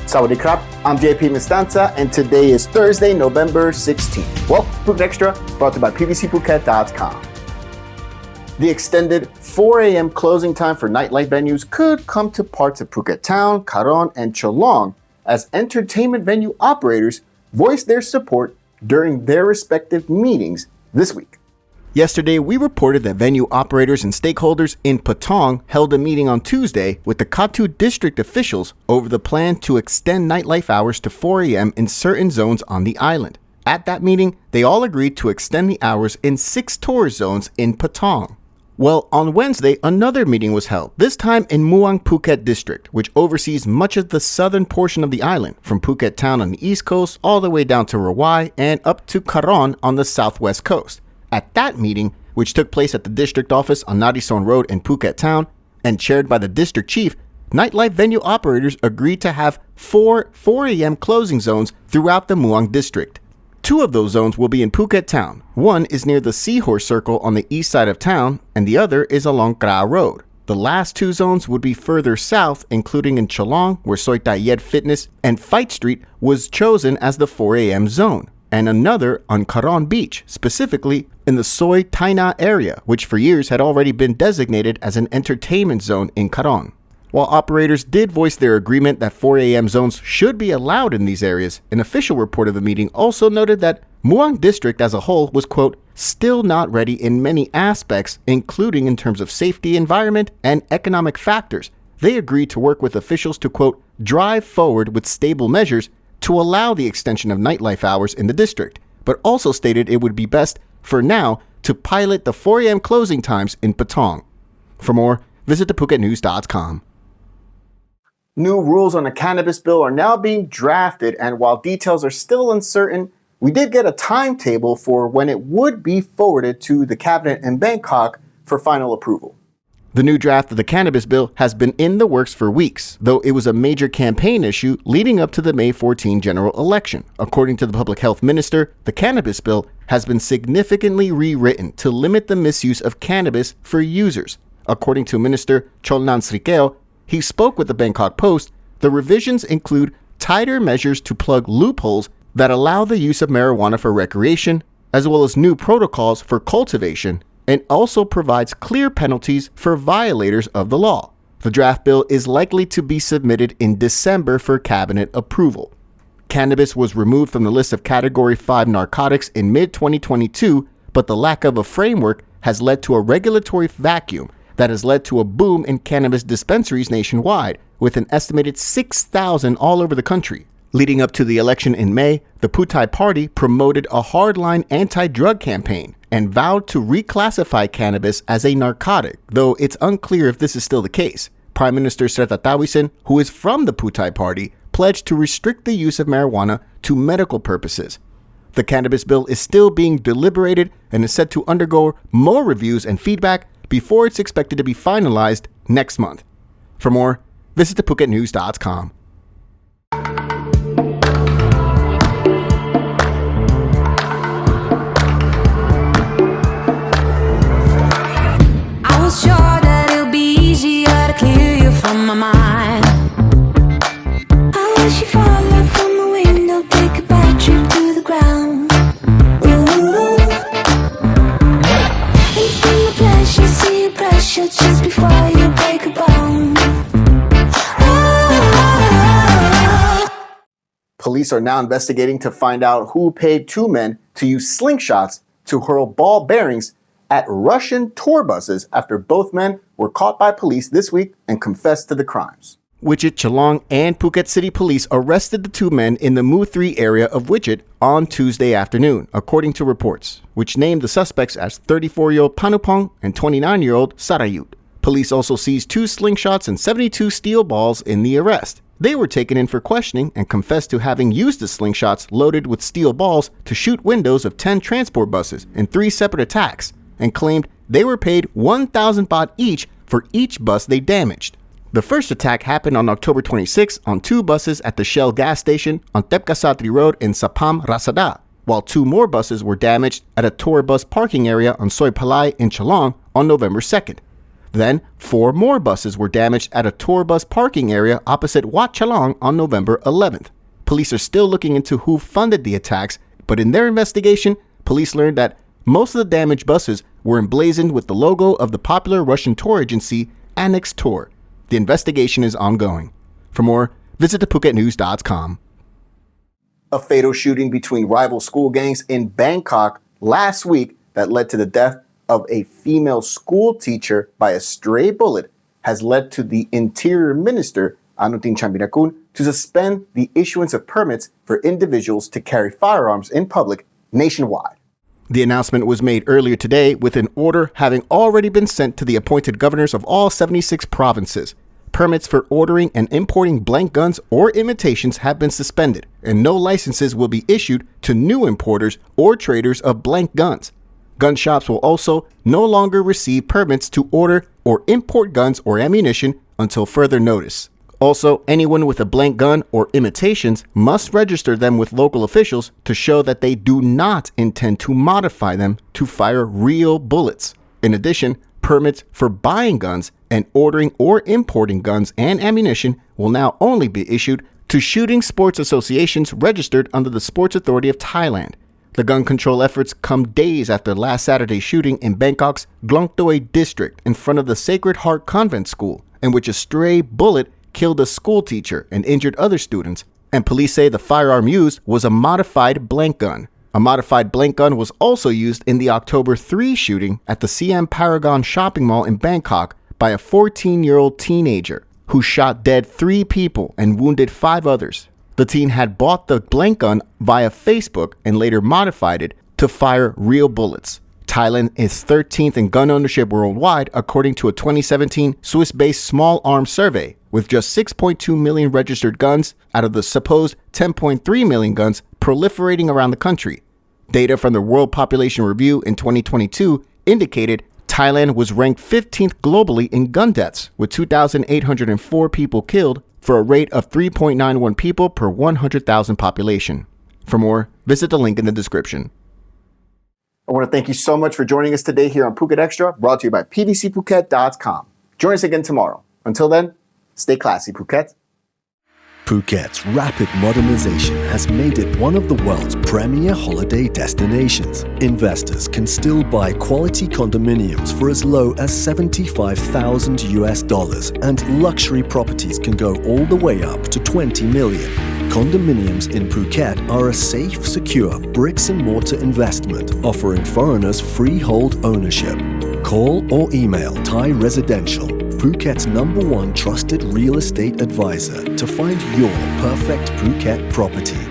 Sawadee krap, I'm JP Mestanza, and today is Thursday, November 16th. Welcome to Phuket Xtra, brought to you by pvcphuket.com. The extended 4 a.m. closing time for nightlife venues could come to parts of Phuket Town, Karon, and Chalong as entertainment venue operators voice their support during their respective meetings this week. Yesterday, we reported that venue operators and stakeholders in Patong held a meeting on Tuesday with the Katu district officials over the plan to extend nightlife hours to 4 a.m. in certain zones on the island. At that meeting, they all agreed to extend the hours in 6 tourist zones in Patong. Well, on Wednesday, another meeting was held, this time in Muang Phuket district, which oversees much of the southern portion of the island, from Phuket Town on the east coast all the way down to Rawai and up to Karon on the southwest coast. At that meeting, which took place at the district office on Nadison Road in Phuket Town and chaired by the district chief, nightlife venue operators agreed to have 4 a.m. closing zones throughout the Muang district. 2 of those zones will be in Phuket Town. One is near the Seahorse Circle on the east side of town, and the other is along Kra Road. The last 2 zones would be further south, including in Chalong, where Soi Tai Yed Fitness and Fight Street was chosen as the 4 a.m. zone, and another on Karon Beach, specifically in the Soi Taina area, which for years had already been designated as an entertainment zone in Karon. While operators did voice their agreement that 4 a.m. zones should be allowed in these areas, an official report of the meeting also noted that Muang district as a whole was, quote, still not ready in many aspects, including in terms of safety, environment, and economic factors. They agreed to work with officials to, quote, drive forward with stable measures to allow the extension of nightlife hours in the district, but also stated it would be best for now to pilot the 4 a.m. closing times in Patong. For more, visit thephuket.news.com. New rules on the cannabis bill are now being drafted, and while details are still uncertain, we did get a timetable for when it would be forwarded to the cabinet in Bangkok for final approval. The new draft of the cannabis bill has been in the works for weeks, though it was a major campaign issue leading up to the May 14 general election. According to the public health minister, the cannabis bill has been significantly rewritten to limit the misuse of cannabis for users. According to Minister Cholnan Srikeo, he spoke with the Bangkok Post. The revisions include tighter measures to plug loopholes that allow the use of marijuana for recreation, as well as new protocols for cultivation, and also provides clear penalties for violators of the law. The draft bill is likely to be submitted in December for cabinet approval. Cannabis was removed from the list of Category 5 narcotics in mid-2022, but the lack of a framework has led to a regulatory vacuum that has led to a boom in cannabis dispensaries nationwide, with an estimated 6,000 all over the country. Leading up to the election in May, the Pheu Thai Party promoted a hardline anti-drug campaign and vowed to reclassify cannabis as a narcotic, though it's unclear if this is still the case. Prime Minister Srettha Thavisin, who is from the Pheu Thai Party, pledged to restrict the use of marijuana to medical purposes. The cannabis bill is still being deliberated and is set to undergo more reviews and feedback before it's expected to be finalized next month. For more, visit thephuket.news.com. I was sure that it'll be easier to clear you from my mind. I wish you fall out from the window, take a bad trip to the ground. Ooh. And in the pleasure, see your pressure just before you break a bone. Police are now investigating to find out who paid 2 men to use slingshots to hurl ball bearings at Russian tour buses after both men were caught by police this week and confessed to the crimes. Wichit, Chalong, and Phuket City Police arrested the 2 men in the Mu 3 area of Wichit on Tuesday afternoon, according to reports, which named the suspects as 34-year-old Panupong and 29-year-old Sarayut. Police also seized 2 slingshots and 72 steel balls in the arrest. They were taken in for questioning and confessed to having used the slingshots loaded with steel balls to shoot windows of 10 transport buses in 3 separate attacks, and claimed they were paid 1,000 baht each for each bus they damaged. The first attack happened on October 26 on 2 buses at the Shell gas station on Tepkasatri Road in Sapam, Rasada, while 2 more buses were damaged at a tour bus parking area on Soi Palai in Chalong on November 2nd. Then, 4 more buses were damaged at a tour bus parking area opposite Wat Chalong on November 11th. Police are still looking into who funded the attacks, but in their investigation, police learned that most of the damaged buses were emblazoned with the logo of the popular Russian tour agency Annex Tour. The investigation is ongoing. For more, visit thephuket.news.com. A fatal shooting between rival school gangs in Bangkok last week that led to the death of a female school teacher by a stray bullet has led to the Interior Minister, Anutin Charnvirakul, to suspend the issuance of permits for individuals to carry firearms in public nationwide. The announcement was made earlier today with an order having already been sent to the appointed governors of all 76 provinces. Permits for ordering and importing blank guns or imitations have been suspended, and no licenses will be issued to new importers or traders of blank guns. Gun shops will also no longer receive permits to order or import guns or ammunition until further notice. Also, anyone with a blank gun or imitations must register them with local officials to show that they do not intend to modify them to fire real bullets. In addition, permits for buying guns and ordering or importing guns and ammunition will now only be issued to shooting sports associations registered under the Sports Authority of Thailand. The gun control efforts come days after last Saturday's shooting in Bangkok's Glong Toi district in front of the Sacred Heart Convent School, in which a stray bullet killed a school teacher and injured other students, and police say the firearm used was a modified blank gun. A modified blank gun was also used in the October 3 shooting at the Siam Paragon shopping mall in Bangkok by a 14-year-old teenager who shot dead 3 people and wounded 5 others. The teen had bought the blank gun via Facebook and later modified it to fire real bullets. Thailand is 13th in gun ownership worldwide according to a 2017 Swiss-based small arms survey, with just 6.2 million registered guns out of the supposed 10.3 million guns proliferating around the country. Data from the World Population Review in 2022 indicated Thailand was ranked 15th globally in gun deaths, with 2,804 people killed for a rate of 3.91 people per 100,000 population. For more, visit the link in the description. I want to thank you so much for joining us today here on Phuket Xtra, brought to you by pvcphuket.com. Join us again tomorrow. Until then, stay classy, Phuket. Phuket's rapid modernization has made it one of the world's premier holiday destinations. Investors can still buy quality condominiums for as low as $75,000, and luxury properties can go all the way up to $20 million. Condominiums in Phuket are a safe, secure bricks-and-mortar investment offering foreigners freehold ownership. Call or email Thai Residential, Phuket's #1 trusted real estate advisor, to find your perfect Phuket property.